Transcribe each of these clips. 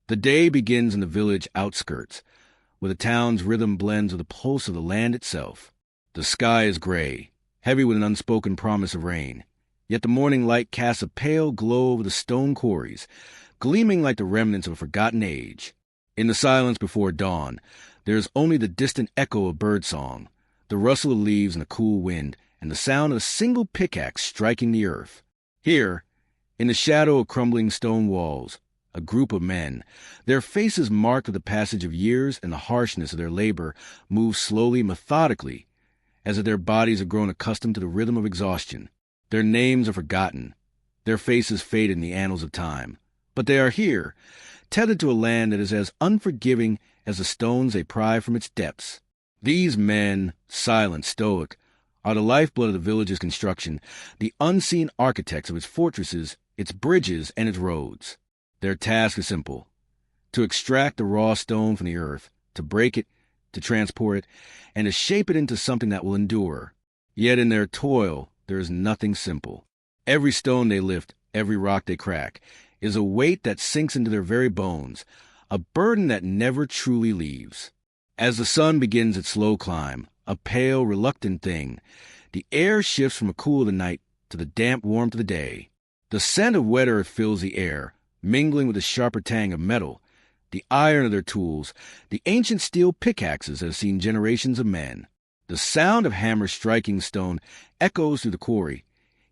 The day begins in the village outskirts, where the town's rhythm blends with the pulse of the land itself. The sky is gray, heavy with an unspoken promise of rain. Yet the morning light casts a pale glow over the stone quarries, gleaming like the remnants of a forgotten age. In the silence before dawn, there is only the distant echo of birdsong, the rustle of leaves in the cool wind, and the sound of a single pickaxe striking the earth. Here, in the shadow of crumbling stone walls, a group of men, their faces marked with the passage of years and the harshness of their labor, move slowly, methodically, as if their bodies have grown accustomed to the rhythm of exhaustion. Their names are forgotten, their faces faded in the annals of time. But they are here, tethered to a land that is as unforgiving as the stones they pry from its depths. These men, silent, stoic, are the lifeblood of the village's construction, the unseen architects of its fortresses, its bridges, and its roads. Their task is simple: to extract the raw stone from the earth, to break it, to transport it, and to shape it into something that will endure. Yet in their toil, there is nothing simple. Every stone they lift, every rock they crack, is a weight that sinks into their very bones, a burden that never truly leaves. As the sun begins its slow climb, a pale, reluctant thing, the air shifts from the cool of the night to the damp warmth of the day. The scent of wet earth fills the air, mingling with the sharper tang of metal, the iron of their tools, the ancient steel pickaxes that have seen generations of men. The sound of hammers striking stone echoes through the quarry,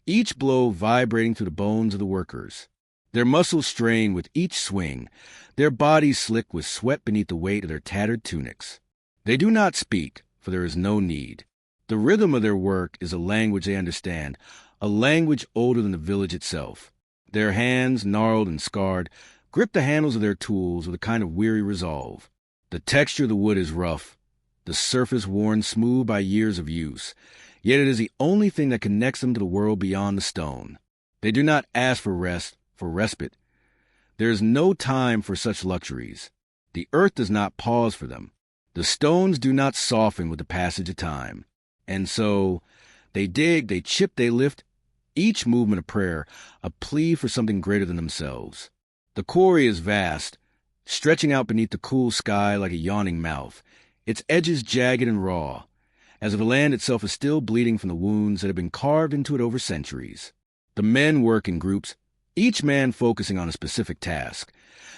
each blow vibrating through the bones of the workers. Their muscles strain with each swing, their bodies slick with sweat beneath the weight of their tattered tunics. They do not speak, for there is no need. The rhythm of their work is a language they understand, a language older than the village itself. Their hands, gnarled and scarred, grip the handles of their tools with a kind of weary resolve. The texture of the wood is rough, the surface worn smooth by years of use, yet it is the only thing that connects them to the world beyond the stone. They do not ask for rest, for respite. There is no time for such luxuries. The earth does not pause for them. The stones do not soften with the passage of time. And so, they dig, they chip, they lift, each movement a prayer, a plea for something greater than themselves. The quarry is vast, stretching out beneath the cool sky like a yawning mouth, its edges jagged and raw, as if the land itself is still bleeding from the wounds that have been carved into it over centuries. The men work in groups, each man focusing on a specific task,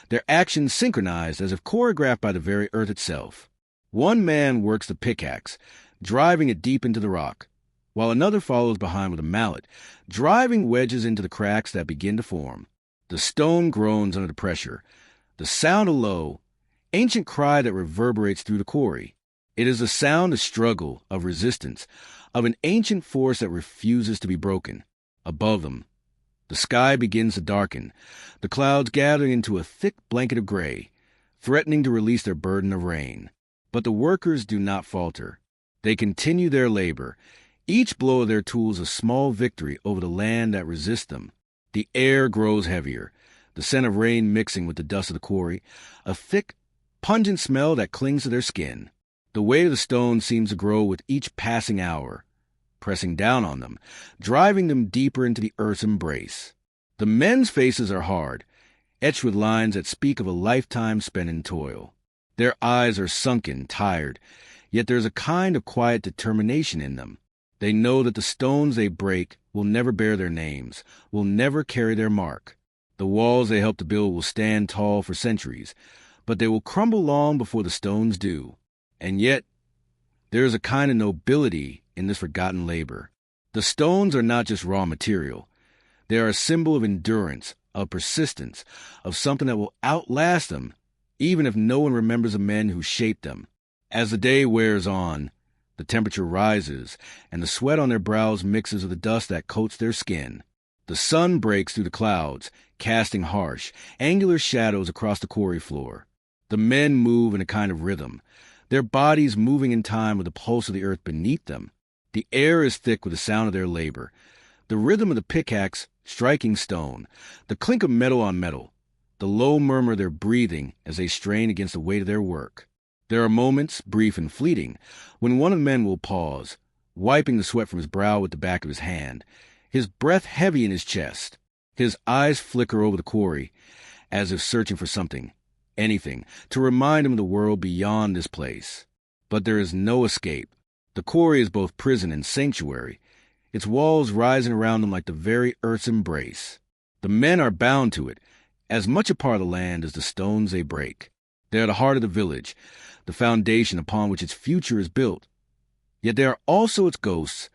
their actions synchronized as if choreographed by the very earth itself. One man works the pickaxe, driving it deep into the rock, while another follows behind with a mallet, driving wedges into the cracks that begin to form. The stone groans under the pressure, the sound a low, ancient cry that reverberates through the quarry. It is the sound of struggle, of resistance, of an ancient force that refuses to be broken. Above them, the sky begins to darken, the clouds gathering into a thick blanket of gray, threatening to release their burden of rain. But the workers do not falter. They continue their labor, each blow of their tools a small victory over the land that resists them. The air grows heavier, the scent of rain mixing with the dust of the quarry, a thick, pungent smell that clings to their skin. The weight of the stone seems to grow with each passing hour, pressing down on them, driving them deeper into the earth's embrace. The men's faces are hard, etched with lines that speak of a lifetime spent in toil. Their eyes are sunken, tired, yet there is a kind of quiet determination in them. They know that the stones they break will never bear their names, will never carry their mark. The walls they help to build will stand tall for centuries, but they will crumble long before the stones do. And yet, there is a kind of nobility in this forgotten labor. The stones are not just raw material. They are a symbol of endurance, of persistence, of something that will outlast them, even if no one remembers the men who shaped them. As the day wears on, the temperature rises, and the sweat on their brows mixes with the dust that coats their skin. The sun breaks through the clouds, casting harsh, angular shadows across the quarry floor. The men move in a kind of rhythm, their bodies moving in time with the pulse of the earth beneath them. The air is thick with the sound of their labor, the rhythm of the pickaxe striking stone, the clink of metal on metal, the low murmur of their breathing as they strain against the weight of their work. There are moments, brief and fleeting, when one of the men will pause, wiping the sweat from his brow with the back of his hand, his breath heavy in his chest. His eyes flicker over the quarry, as if searching for something, anything, to remind him of the world beyond this place. But there is no escape. The quarry is both prison and sanctuary, its walls rising around them like the very earth's embrace. The men are bound to it, as much a part of the land as the stones they break. They are the heart of the village, the foundation upon which its future is built. Yet they are also its ghosts,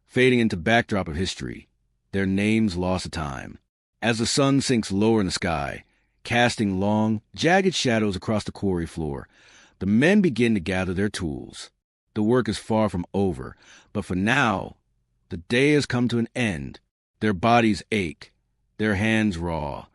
fading into backdrop of history, their names lost to time. As the sun sinks lower in the sky, casting long, jagged shadows across the quarry floor, the men begin to gather their tools. The work is far from over, but for now, the day has come to an end. Their bodies ache, their hands raw,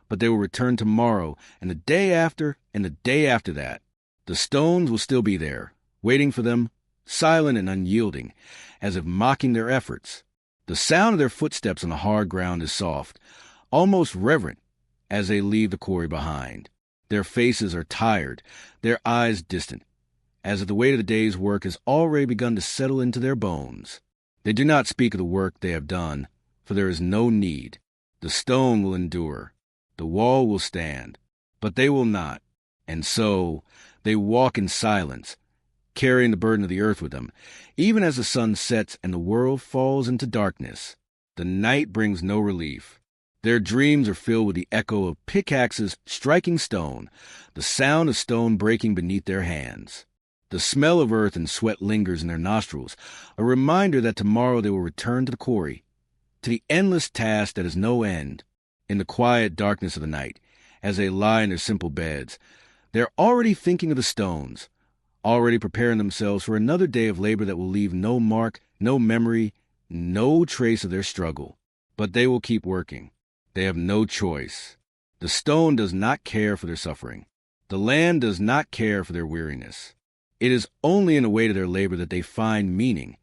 but they will return tomorrow, and the day after, and the day after that. The stones will still be there, waiting for them, silent and unyielding, as if mocking their efforts. The sound of their footsteps on the hard ground is soft, almost reverent, as they leave the quarry behind. Their faces are tired, their eyes distant, as if the weight of the day's work has already begun to settle into their bones. They do not speak of the work they have done, for there is no need. The stone will endure, the wall will stand, but they will not. And so they walk in silence, carrying the burden of the earth with them, even as the sun sets and the world falls into darkness. The night brings no relief. Their dreams are filled with the echo of pickaxes striking stone, the sound of stone breaking beneath their hands. The smell of earth and sweat lingers in their nostrils, a reminder that tomorrow they will return to the quarry, to the endless task that has no end. In the quiet darkness of the night, as they lie in their simple beds, they are already thinking of the stones, already preparing themselves for another day of labor that will leave no mark, no memory, no trace of their struggle. But they will keep working. They have no choice. The stone does not care for their suffering. The land does not care for their weariness. It is only in the weight of their labor that they find meaning,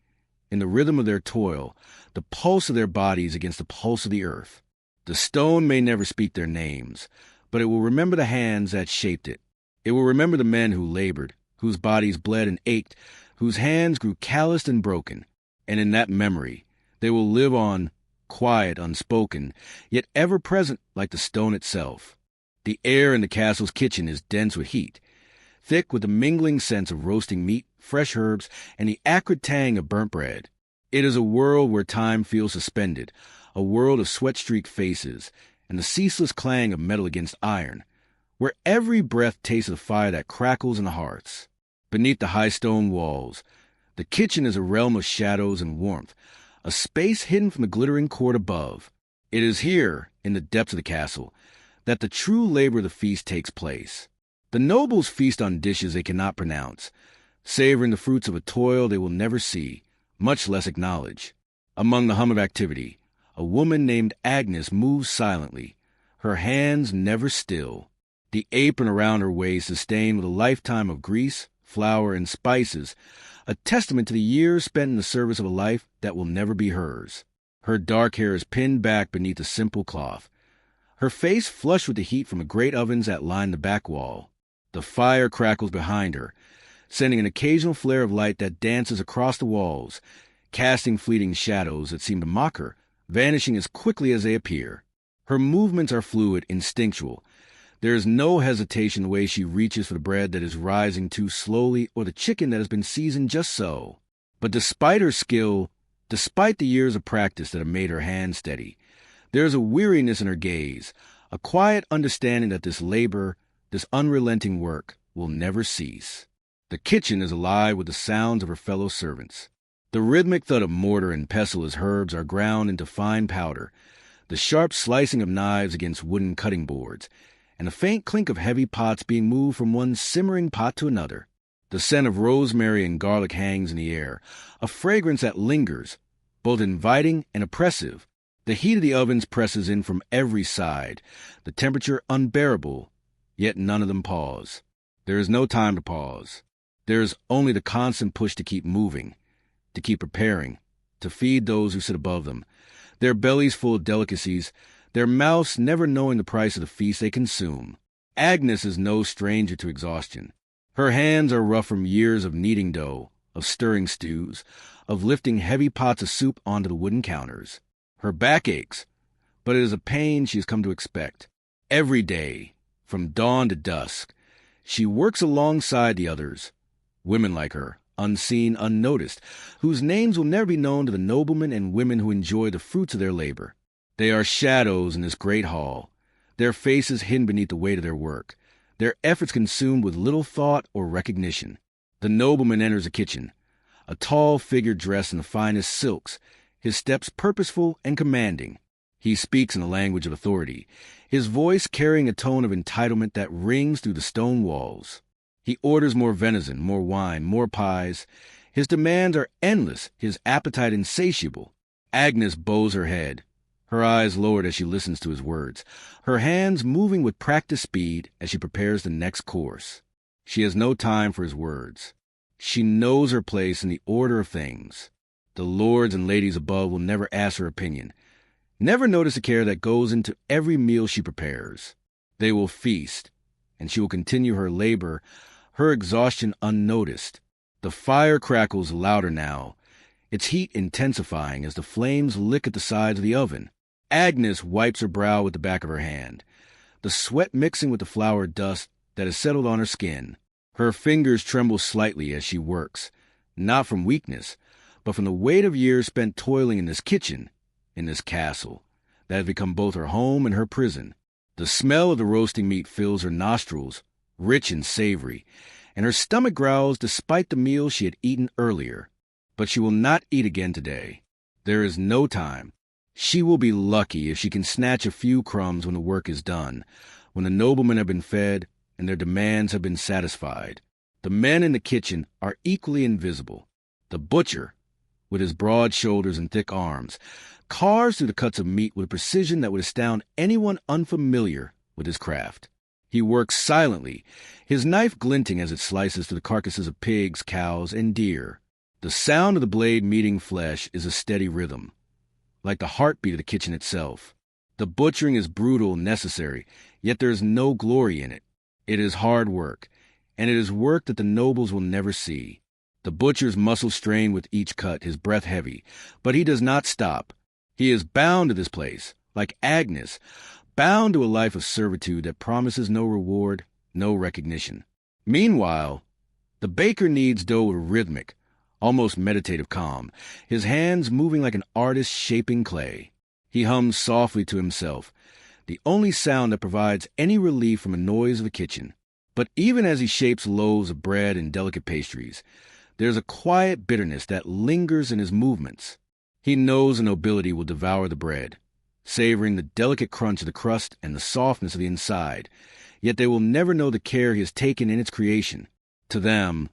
in the rhythm of their toil, the pulse of their bodies against the pulse of the earth. The stone may never speak their names, but it will remember the hands that shaped it. It will remember the men who labored, whose bodies bled and ached, whose hands grew calloused and broken. And in that memory, they will live on, quiet, unspoken, yet ever present like the stone itself. The air in the castle's kitchen is dense with heat, thick with the mingling scents of roasting meat, fresh herbs, and the acrid tang of burnt bread. It is a world where time feels suspended, a world of sweat-streaked faces, and the ceaseless clang of metal against iron, where every breath tastes of the fire that crackles in the hearths. Beneath the high stone walls, the kitchen is a realm of shadows and warmth, a space hidden from the glittering court above. It is here, in the depths of the castle, that the true labor of the feast takes place. The nobles feast on dishes they cannot pronounce, savoring the fruits of a toil they will never see, much less acknowledge. Among the hum of activity, a woman named Agnes moves silently, her hands never still. The apron around her waist is stained with a lifetime of grease, flour, and spices, a testament to the years spent in the service of a life that will never be hers. Her dark hair is pinned back beneath a simple cloth, her face flushed with the heat from the great ovens that line the back wall. The fire crackles behind her, sending an occasional flare of light that dances across the walls, casting fleeting shadows that seem to mock her, vanishing as quickly as they appear. Her movements are fluid, instinctual. There is no hesitation in the way she reaches for the bread that is rising too slowly or the chicken that has been seasoned just so. But despite her skill, despite the years of practice that have made her hands steady, there is a weariness in her gaze, a quiet understanding that this labor, this unrelenting work, will never cease. The kitchen is alive with the sounds of her fellow servants. The rhythmic thud of mortar and pestle as herbs are ground into fine powder, the sharp slicing of knives against wooden cutting boards, and the faint clink of heavy pots being moved from one simmering pot to another. The scent of rosemary and garlic hangs in the air, a fragrance that lingers, both inviting and oppressive. The heat of the ovens presses in from every side, the temperature unbearable, yet none of them pause. There is no time to pause. There is only the constant push to keep moving, to keep preparing, to feed those who sit above them, their bellies full of delicacies, their mouths never knowing the price of the feast they consume. Agnes is no stranger to exhaustion. Her hands are rough from years of kneading dough, of stirring stews, of lifting heavy pots of soup onto the wooden counters. Her back aches, but it is a pain she has come to expect. Every day, from dawn to dusk, She works alongside the others, women like her, unseen, unnoticed, whose names will never be known to the noblemen and women who enjoy the fruits of their labor. They are shadows in this great hall, their faces hidden beneath the weight of their work, their efforts consumed with little thought or recognition. The nobleman enters the kitchen, a tall figure dressed in the finest silks, his steps purposeful and commanding. He speaks in the language of authority, his voice carrying a tone of entitlement that rings through the stone walls. He orders more venison, more wine, more pies. His demands are endless, his appetite insatiable. Agnes bows her head, her eyes lowered as she listens to his words, her hands moving with practiced speed as she prepares the next course. She has no time for his words. She knows her place in the order of things. The lords and ladies above will never ask her opinion, never notice the care that goes into every meal she prepares. They will feast, and she will continue her labor, her exhaustion unnoticed. The fire crackles louder now, its heat intensifying as the flames lick at the sides of the oven. Agnes wipes her brow with the back of her hand, the sweat mixing with the flour dust that has settled on her skin. Her fingers tremble slightly as she works, not from weakness, but from the weight of years spent toiling in this kitchen, in this castle, that has become both her home and her prison. The smell of the roasting meat fills her nostrils, rich and savory, and her stomach growls despite the meal she had eaten earlier. But she will not eat again today. There is no time. She will be lucky if she can snatch a few crumbs when the work is done, when the noblemen have been fed and their demands have been satisfied. The men in the kitchen are equally invisible. The butcher, with his broad shoulders and thick arms, carves through the cuts of meat with a precision that would astound anyone unfamiliar with his craft. He works silently, his knife glinting as it slices through the carcasses of pigs, cows, and deer. The sound of the blade meeting flesh is a steady rhythm, like the heartbeat of the kitchen itself. The butchering is brutal and necessary, yet there is no glory in it. It is hard work, and it is work that the nobles will never see. The butcher's muscles strain with each cut, his breath heavy, but he does not stop. He is bound to this place, like Agnes, bound to a life of servitude that promises no reward, no recognition. Meanwhile, the baker kneads dough with rhythmic, almost meditative calm, his hands moving like an artist shaping clay. He hums softly to himself, the only sound that provides any relief from the noise of the kitchen. But even as he shapes loaves of bread and delicate pastries, there's a quiet bitterness that lingers in his movements. He knows the nobility will devour the bread, savoring the delicate crunch of the crust and the softness of the inside, yet they will never know the care he has taken in its creation. To them,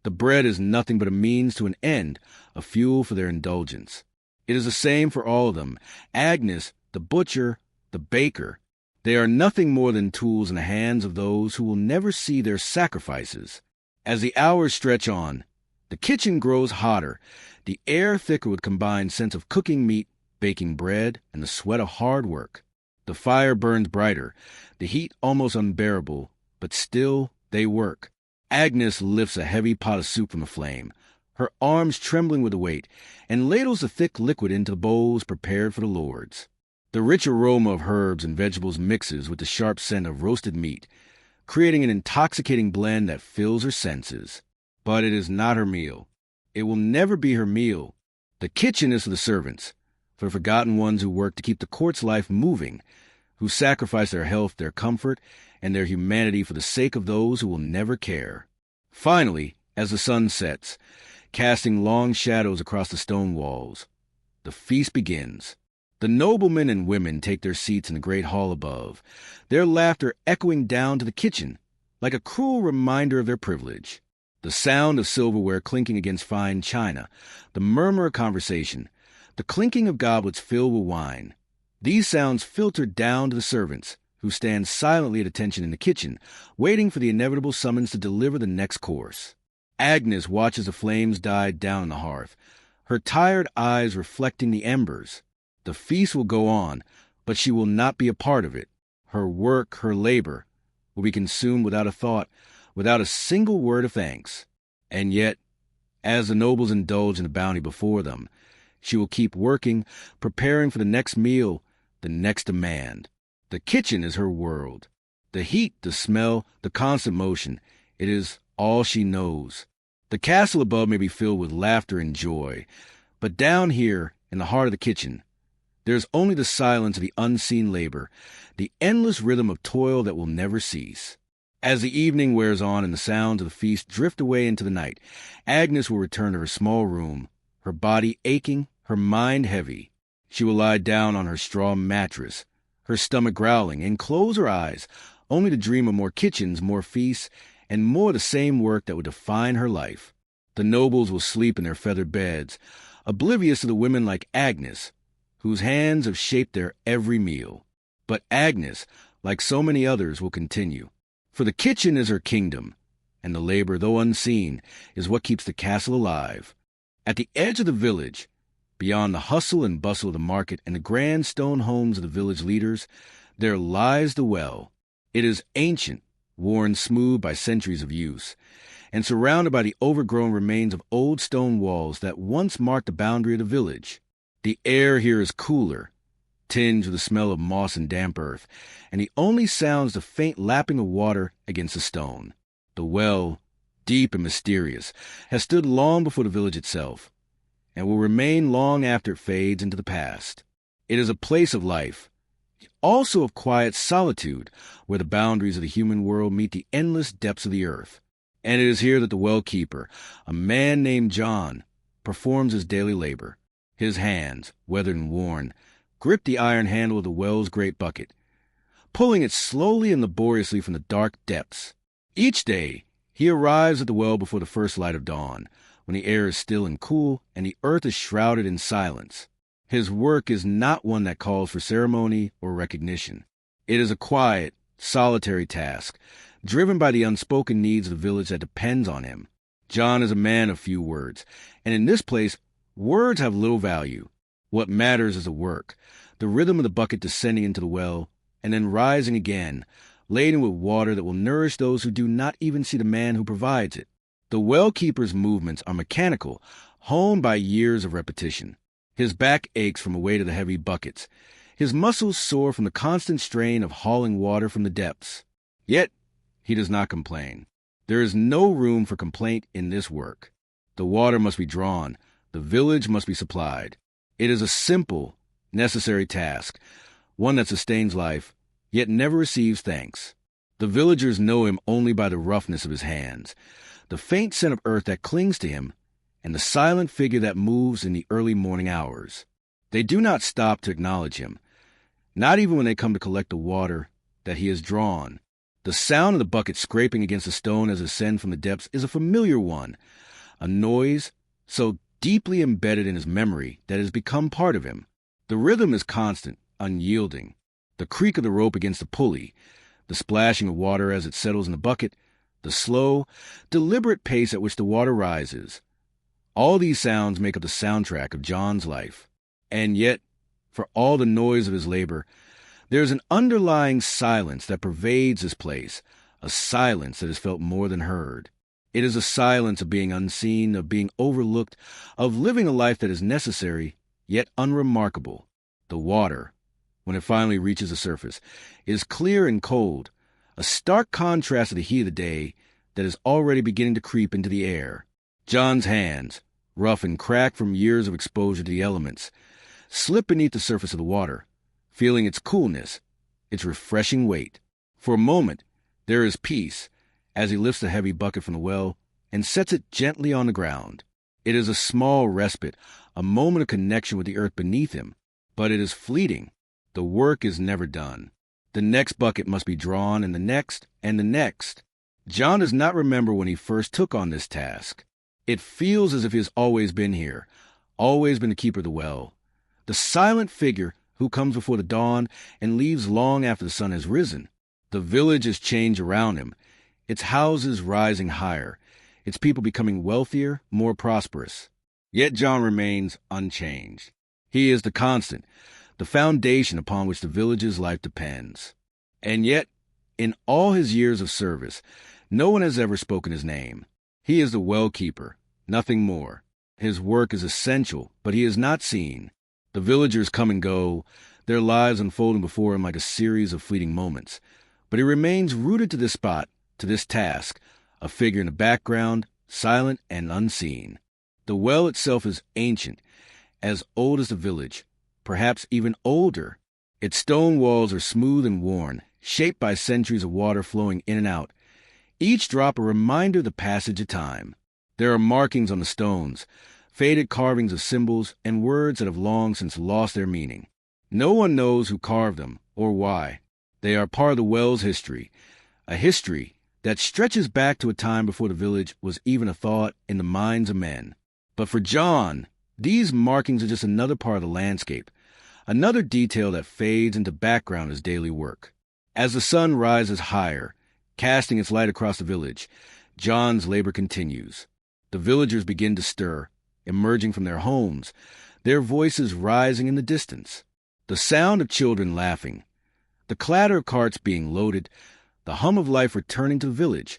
the bread is nothing but a means to an end, a fuel for their indulgence. It is the same for all of them. Agnes, the butcher, the baker. They are nothing more than tools in the hands of those who will never see their sacrifices. As the hours stretch on, the kitchen grows hotter, the air thicker with combined sense of cooking meat, baking bread, and the sweat of hard work. The fire burns brighter, the heat almost unbearable, but still they work. Agnes lifts a heavy pot of soup from the flame, her arms trembling with the weight, and ladles the thick liquid into bowls prepared for the lords. The rich aroma of herbs and vegetables mixes with the sharp scent of roasted meat, creating an intoxicating blend that fills her senses. But it is not her meal. It will never be her meal. The kitchen is for the servants, for the forgotten ones who work to keep the court's life moving, who sacrifice their health, their comfort, and their humanity for the sake of those who will never care. Finally, as the sun sets, casting long shadows across the stone walls, the feast begins. The noblemen and women take their seats in the great hall above, their laughter echoing down to the kitchen, like a cruel reminder of their privilege. The sound of silverware clinking against fine china, the murmur of conversation, the clinking of goblets filled with wine. These sounds filter down to the servants, who stand silently at attention in the kitchen, waiting for the inevitable summons to deliver the next course. Agnes watches the flames die down on the hearth, her tired eyes reflecting the embers. The feast will go on, but she will not be a part of it. Her work, her labor, will be consumed without a thought, without a single word of thanks. And yet, as the nobles indulge in the bounty before them, she will keep working, preparing for the next meal, the next demand. The kitchen is her world. The heat, the smell, the constant motion, it is all she knows. The castle above may be filled with laughter and joy, but down here, in the heart of the kitchen, there's only the silence of the unseen labor, the endless rhythm of toil that will never cease. As the evening wears on and the sounds of the feast drift away into the night, Agnes will return to her small room, her body aching, her mind heavy. She will lie down on her straw mattress, her stomach growling, and close her eyes, only to dream of more kitchens, more feasts, and more the same work that would define her life. The nobles will sleep in their feathered beds, oblivious to the women like Agnes, whose hands have shaped their every meal. But Agnes, like so many others, will continue. For the kitchen is her kingdom, and the labor, though unseen, is what keeps the castle alive. At the edge of the village, beyond the hustle and bustle of the market and the grand stone homes of the village leaders, there lies the well. It is ancient, worn smooth by centuries of use, and surrounded by the overgrown remains of old stone walls that once marked the boundary of the village. The air here is cooler, tinged with the smell of moss and damp earth, and the only sound is the faint lapping of water against the stone. The well, deep and mysterious, has stood long before the village itself, and will remain long after it fades into the past. It is a place of life, also of quiet solitude, where the boundaries of the human world meet the endless depths of the earth. And it is here that the well-keeper, a man named John, performs his daily labor. His hands, weathered and worn, grip the iron handle of the well's great bucket, pulling it slowly and laboriously from the dark depths. Each day, he arrives at the well before the first light of dawn, when the air is still and cool and the earth is shrouded in silence. His work is not one that calls for ceremony or recognition. It is a quiet, solitary task, driven by the unspoken needs of the village that depends on him. John is a man of few words, and in this place, words have little value. What matters is the work, the rhythm of the bucket descending into the well, and then rising again, laden with water that will nourish those who do not even see the man who provides it. The well-keeper's movements are mechanical, honed by years of repetition. His back aches from the weight of the heavy buckets. His muscles sore from the constant strain of hauling water from the depths. Yet, he does not complain. There is no room for complaint in this work. The water must be drawn. The village must be supplied. It is a simple, necessary task, one that sustains life, yet never receives thanks. The villagers know him only by the roughness of his hands, the faint scent of earth that clings to him, and the silent figure that moves in the early morning hours. They do not stop to acknowledge him, not even when they come to collect the water that he has drawn. The sound of the bucket scraping against the stone as it ascends from the depths is a familiar one, a noise so deeply embedded in his memory that it has become part of him. The rhythm is constant, unyielding. The creak of the rope against the pulley, the splashing of water as it settles in the bucket, the slow, deliberate pace at which the water rises. All these sounds make up the soundtrack of John's life. And yet, for all the noise of his labor, there is an underlying silence that pervades this place, a silence that is felt more than heard. It is a silence of being unseen, of being overlooked, of living a life that is necessary, yet unremarkable. The water, when it finally reaches the surface, is clear and cold, a stark contrast to the heat of the day that is already beginning to creep into the air. John's hands, rough and cracked from years of exposure to the elements, slip beneath the surface of the water, feeling its coolness, its refreshing weight. For a moment, there is peace, as he lifts the heavy bucket from the well and sets it gently on the ground. It is a small respite, a moment of connection with the earth beneath him, but it is fleeting. The work is never done. The next bucket must be drawn, and the next, and the next. John does not remember when he first took on this task. It feels as if he has always been here, always been the keeper of the well, the silent figure who comes before the dawn and leaves long after the sun has risen. The village has changed around him, its houses rising higher, its people becoming wealthier, more prosperous. Yet John remains unchanged. He is the constant, the foundation upon which the village's life depends. And yet, in all his years of service, no one has ever spoken his name. He is the well-keeper, nothing more. His work is essential, but he is not seen. The villagers come and go, their lives unfolding before him like a series of fleeting moments. But he remains rooted to this spot, to this task, a figure in the background, silent and unseen. The well itself is ancient, as old as the village, perhaps even older. Its stone walls are smooth and worn, shaped by centuries of water flowing in and out, each drop a reminder of the passage of time. There are markings on the stones, faded carvings of symbols and words that have long since lost their meaning. No one knows who carved them or why. They are part of the well's history, a history that stretches back to a time before the village was even a thought in the minds of men. But for John, these markings are just another part of the landscape, another detail that fades into background as daily work. As the sun rises higher, casting its light across the village, John's labor continues. The villagers begin to stir, emerging from their homes, their voices rising in the distance. The sound of children laughing, the clatter of carts being loaded, the hum of life returning to the village.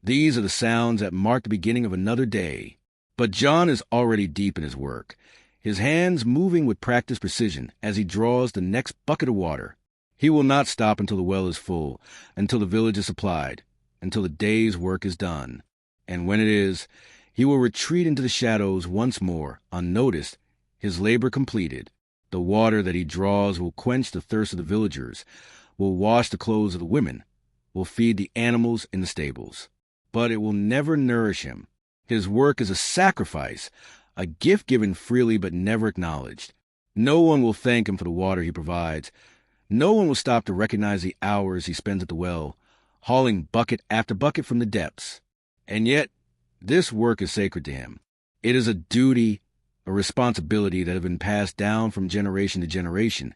These are the sounds that mark the beginning of another day. But John is already deep in his work, his hands moving with practiced precision as he draws the next bucket of water. He will not stop until the well is full, until the village is supplied, until the day's work is done. And when it is, he will retreat into the shadows once more, unnoticed, his labor completed. The water that he draws will quench the thirst of the villagers, will wash the clothes of the women, will feed the animals in the stables. But it will never nourish him. His work is a sacrifice, a gift given freely but never acknowledged. No one will thank him for the water he provides. No one will stop to recognize the hours he spends at the well, hauling bucket after bucket from the depths. And yet, this work is sacred to him. It is a duty, a responsibility that have been passed down from generation to generation,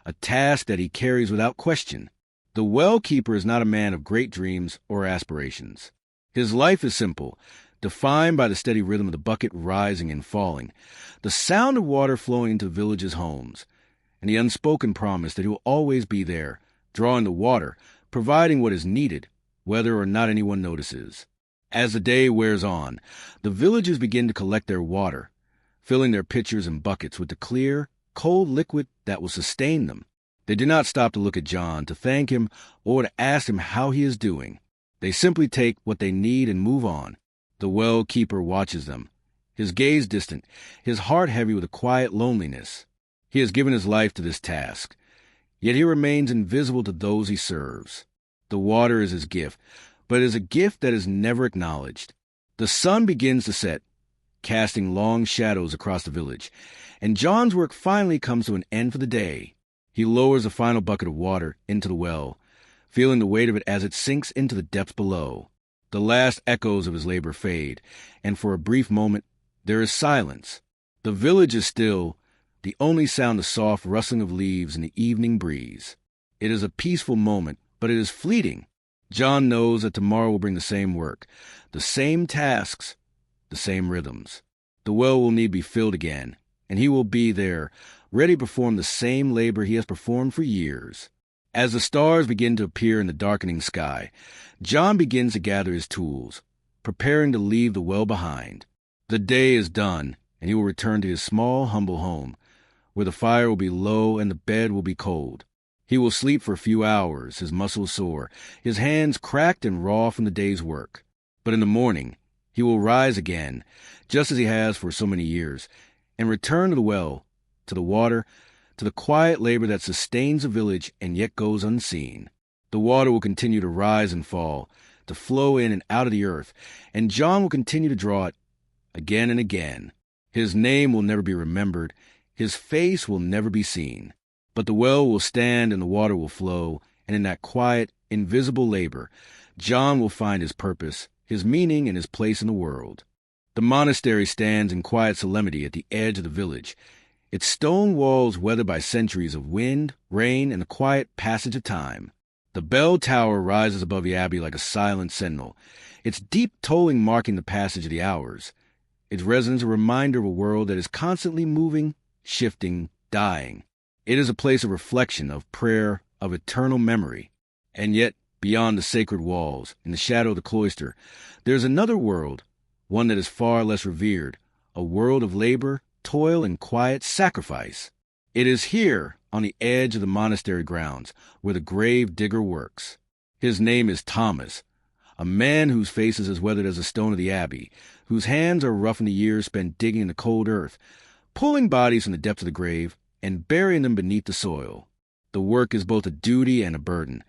a task that he carries without question. The well keeper is not a man of great dreams or aspirations. His life is simple, defined by the steady rhythm of the bucket rising and falling, the sound of water flowing into the village's homes, and the unspoken promise that he will always be there, drawing the water, providing what is needed, whether or not anyone notices. As the day wears on, the villagers begin to collect their water, filling their pitchers and buckets with the clear, cold liquid that will sustain them. They do not stop to look at John, to thank him, or to ask him how he is doing. They simply take what they need and move on. The well keeper watches them, his gaze distant, his heart heavy with a quiet loneliness. He has given his life to this task, yet he remains invisible to those he serves. The water is his gift, but it is a gift that is never acknowledged. The sun begins to set, casting long shadows across the village, and John's work finally comes to an end for the day. He lowers the final bucket of water into the well, feeling the weight of it as it sinks into the depths below. The last echoes of his labor fade, and for a brief moment there is silence. The village is still, the only sound the soft rustling of leaves in the evening breeze. It is a peaceful moment, but it is fleeting. John knows that tomorrow will bring the same work, the same tasks, the same rhythms. The well will need to be filled again, and he will be there, ready to perform the same labor he has performed for years. As the stars begin to appear in the darkening sky, John begins to gather his tools, preparing to leave the well behind. The day is done, and he will return to his small, humble home, where the fire will be low and the bed will be cold. He will sleep for a few hours, his muscles sore, his hands cracked and raw from the day's work. But in the morning, he will rise again, just as he has for so many years, and return to the well, to the water, to the quiet labor that sustains a village and yet goes unseen. The water will continue to rise and fall, to flow in and out of the earth, and John will continue to draw it again and again. His name will never be remembered, his face will never be seen. But the well will stand and the water will flow, and in that quiet, invisible labor, John will find his purpose, his meaning, and his place in the world. The monastery stands in quiet solemnity at the edge of the village, its stone walls weathered by centuries of wind, rain, and the quiet passage of time. The bell tower rises above the abbey like a silent sentinel, its deep tolling marking the passage of the hours, its resonance a reminder of a world that is constantly moving, shifting, dying. It is a place of reflection, of prayer, of eternal memory. And yet, beyond the sacred walls, in the shadow of the cloister, there is another world, one that is far less revered, a world of labor, toil, and quiet sacrifice. It is here, on the edge of the monastery grounds, where the grave digger works. His name is Thomas, a man whose face is as weathered as the stone of the abbey, whose hands are rough in the years spent digging in the cold earth, pulling bodies from the depths of the grave and burying them beneath the soil. The work is both a duty and a burden,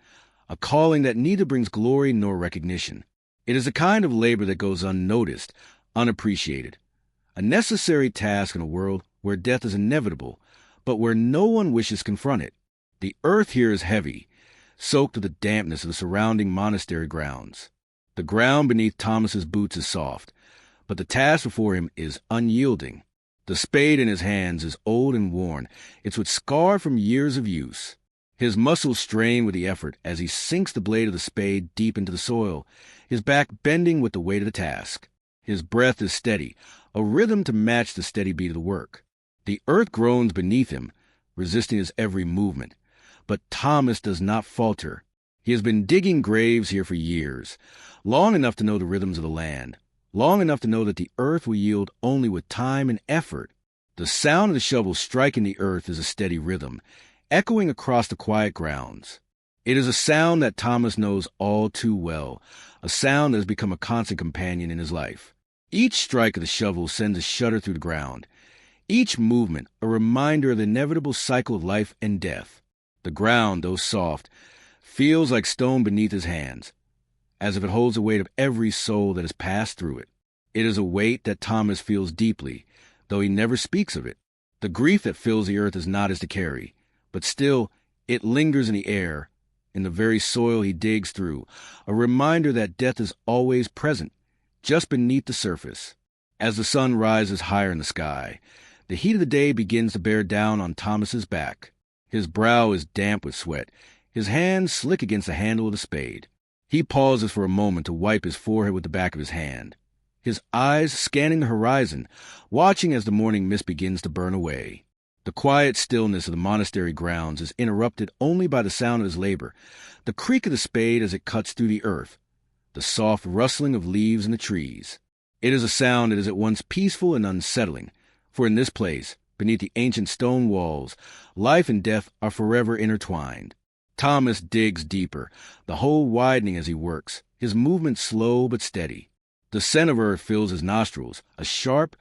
a calling that neither brings glory nor recognition. It is a kind of labor that goes unnoticed, unappreciated, a necessary task in a world where death is inevitable, but where no one wishes to confront it. The earth here is heavy, soaked with the dampness of the surrounding monastery grounds. The ground beneath Thomas's boots is soft, but the task before him is unyielding. The spade in his hands is old and worn. It's with scar from years of use. His muscles strain with the effort as he sinks the blade of the spade deep into the soil, his back bending with the weight of the task. His breath is steady, a rhythm to match the steady beat of the work. The earth groans beneath him, resisting his every movement. But Thomas does not falter. He has been digging graves here for years, long enough to know the rhythms of the land, long enough to know that the earth will yield only with time and effort. The sound of the shovel striking the earth is a steady rhythm, echoing across the quiet grounds. It is a sound that Thomas knows all too well, a sound that has become a constant companion in his life. Each strike of the shovel sends a shudder through the ground, each movement a reminder of the inevitable cycle of life and death. The ground, though soft, feels like stone beneath his hands, as if it holds the weight of every soul that has passed through it. It is a weight that Thomas feels deeply, though he never speaks of it. The grief that fills the earth is not his to carry, but still it lingers in the air, in the very soil he digs through, a reminder that death is always present, just beneath the surface. As the sun rises higher in the sky, the heat of the day begins to bear down on Thomas's back. His brow is damp with sweat, his hands slick against the handle of the spade. He pauses for a moment to wipe his forehead with the back of his hand, his eyes scanning the horizon, watching as the morning mist begins to burn away. The quiet stillness of the monastery grounds is interrupted only by the sound of his labor, the creak of the spade as it cuts through the earth, the soft rustling of leaves in the trees. It is a sound that is at once peaceful and unsettling, for in this place, beneath the ancient stone walls, life and death are forever intertwined. Thomas digs deeper, the hole widening as he works, his movement slow but steady. The scent of earth fills his nostrils, a sharp,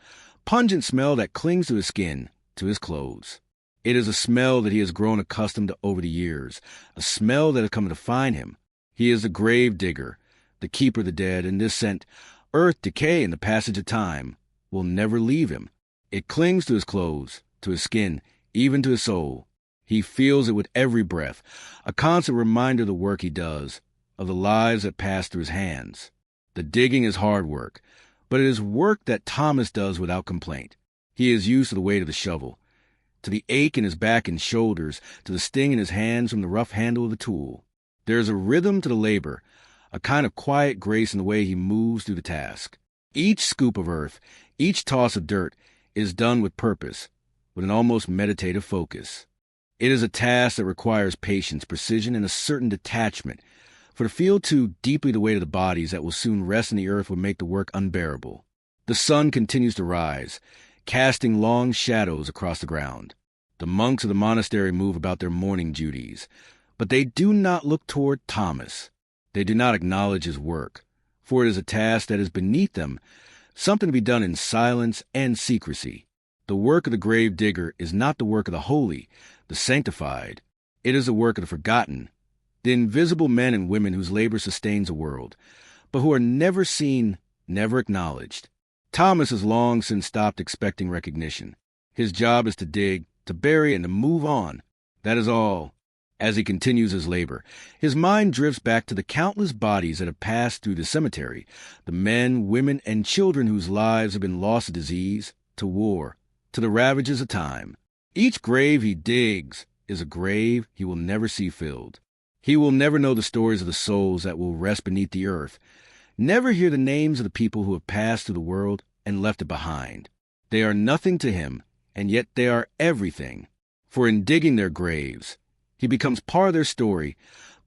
pungent smell that clings to his skin, to his clothes. It is a smell that he has grown accustomed to over the years, a smell that has come to define him. He is the grave digger, the keeper of the dead, and this scent, earth, decay, and the passage of time, will never leave him. It clings to his clothes, to his skin, even to his soul. He feels it with every breath, a constant reminder of the work he does, of the lives that pass through his hands. The digging is hard work, but it is work that Thomas does without complaint. He is used to the weight of the shovel, to the ache in his back and shoulders, to the sting in his hands from the rough handle of the tool. There is a rhythm to the labor, a kind of quiet grace in the way he moves through the task. Each scoop of earth, each toss of dirt, is done with purpose, with an almost meditative focus. It is a task that requires patience, precision, and a certain detachment, for to feel too deeply the weight of the bodies that will soon rest in the earth will make the work unbearable. The sun continues to rise, casting long shadows across the ground. The monks of the monastery move about their morning duties, but they do not look toward Thomas. They do not acknowledge his work, for it is a task that is beneath them, something to be done in silence and secrecy. The work of the grave digger is not the work of the holy, the sanctified. It is the work of the forgotten, the invisible men and women whose labor sustains the world, but who are never seen, never acknowledged. Thomas has long since stopped expecting recognition. His job is to dig, to bury, and to move on. That is all. As he continues his labor, his mind drifts back to the countless bodies that have passed through the cemetery, the men, women, and children whose lives have been lost to disease, to war, to the ravages of time. Each grave he digs is a grave he will never see filled. He will never know the stories of the souls that will rest beneath the earth, never hear the names of the people who have passed through the world and left it behind. They are nothing to him, and yet they are everything. For in digging their graves, he becomes part of their story,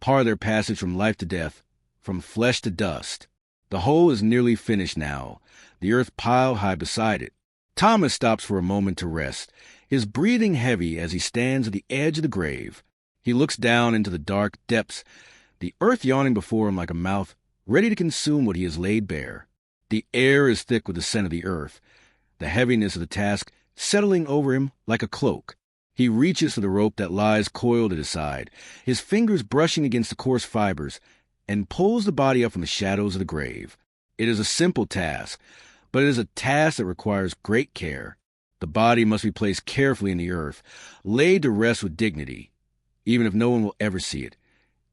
part of their passage from life to death, from flesh to dust. The hole is nearly finished now, the earth piled high beside it. Thomas stops for a moment to rest, his breathing heavy as he stands at the edge of the grave. He looks down into the dark depths, the earth yawning before him like a mouth ready to consume what he has laid bare. The air is thick with the scent of the earth, the heaviness of the task settling over him like a cloak. He reaches for the rope that lies coiled at his side, his fingers brushing against the coarse fibers, and pulls the body up from the shadows of the grave. It is a simple task, but it is a task that requires great care. The body must be placed carefully in the earth, laid to rest with dignity, even if no one will ever see it,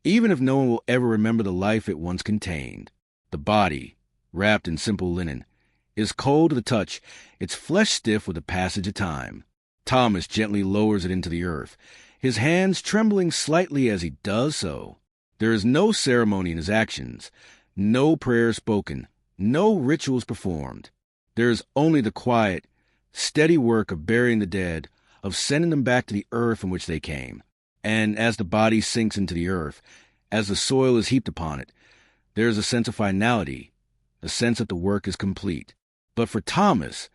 even if no one will ever remember the life it once contained. The body, wrapped in simple linen, is cold to the touch, its flesh stiff with the passage of time. Thomas gently lowers it into the earth, his hands trembling slightly as he does so. There is no ceremony in his actions, no prayer spoken, no rituals performed. There is only the quiet, steady work of burying the dead, of sending them back to the earth from which they came. And as the body sinks into the earth, as the soil is heaped upon it, there is a sense of finality, a sense that the work is complete. But for Thomas,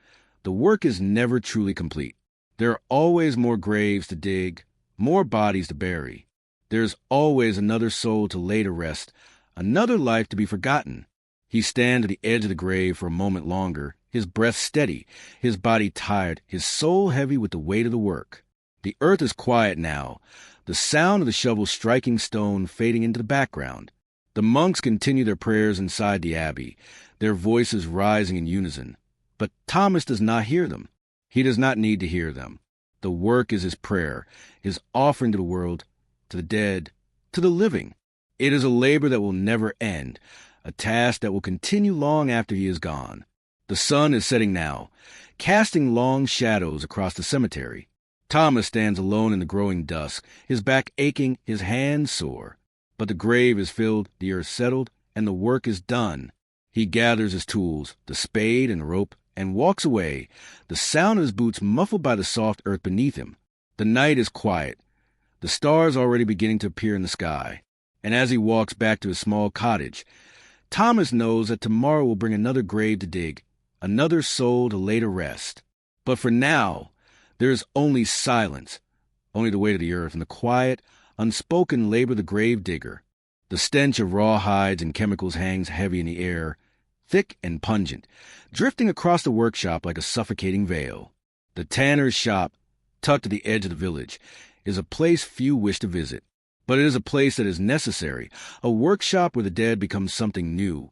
the work is never truly complete. There are always more graves to dig, more bodies to bury. There is always another soul to lay to rest, another life to be forgotten. He stands at the edge of the grave for a moment longer, his breath steady, his body tired, his soul heavy with the weight of the work. The earth is quiet now, the sound of the shovel striking stone fading into the background. The monks continue their prayers inside the abbey, their voices rising in unison. But Thomas does not hear them. He does not need to hear them. The work is his prayer, his offering to the world, to the dead, to the living. It is a labor that will never end, a task that will continue long after he is gone. The sun is setting now, casting long shadows across the cemetery. Thomas stands alone in the growing dusk, his back aching, his hands sore. But the grave is filled, the earth settled, and the work is done. He gathers his tools, the spade and the rope, and walks away, the sound of his boots muffled by the soft earth beneath him. The night is quiet, the stars already beginning to appear in the sky. And as he walks back to his small cottage, Thomas knows that tomorrow will bring another grave to dig, another soul to lay to rest. But for now, there is only silence, only the weight of the earth and the quiet, unspoken labor of the grave digger. The stench of raw hides and chemicals hangs heavy in the air, thick and pungent, drifting across the workshop like a suffocating veil. The tanner's shop, tucked at the edge of the village, is a place few wish to visit. But it is a place that is necessary, a workshop where the dead become something new,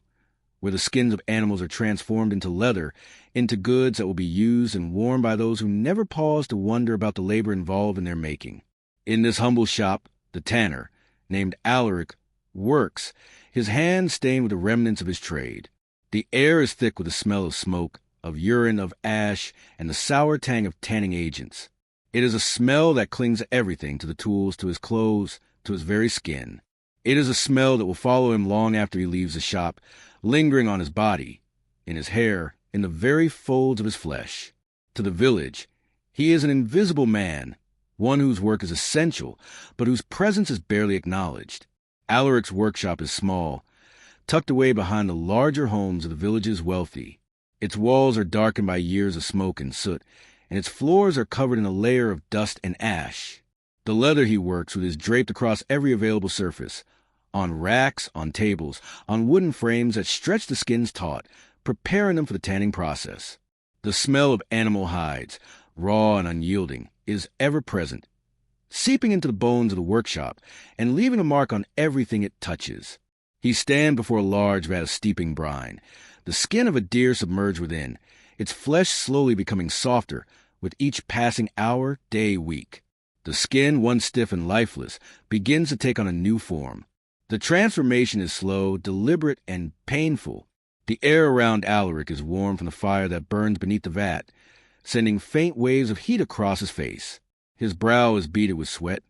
where the skins of animals are transformed into leather, into goods that will be used and worn by those who never pause to wonder about the labor involved in their making. In this humble shop, the tanner, named Alaric, works, his hands stained with the remnants of his trade. The air is thick with the smell of smoke, of urine, of ash, and the sour tang of tanning agents. It is a smell that clings to everything, to the tools, to his clothes, to his very skin. It is a smell that will follow him long after he leaves the shop, lingering on his body, in his hair, in the very folds of his flesh. To the village, he is an invisible man, one whose work is essential, but whose presence is barely acknowledged. Alaric's workshop is small, tucked away behind the larger homes of the village's wealthy. Its walls are darkened by years of smoke and soot, and its floors are covered in a layer of dust and ash. The leather he works with is draped across every available surface, on racks, on tables, on wooden frames that stretch the skins taut, preparing them for the tanning process. The smell of animal hides, raw and unyielding, is ever present, seeping into the bones of the workshop and leaving a mark on everything it touches. He stands before a large vat of steeping brine, the skin of a deer submerged within, its flesh slowly becoming softer with each passing hour, day, week. The skin, once stiff and lifeless, begins to take on a new form. The transformation is slow, deliberate, and painful. The air around Alaric is warm from the fire that burns beneath the vat, sending faint waves of heat across his face. His brow is beaded with sweat,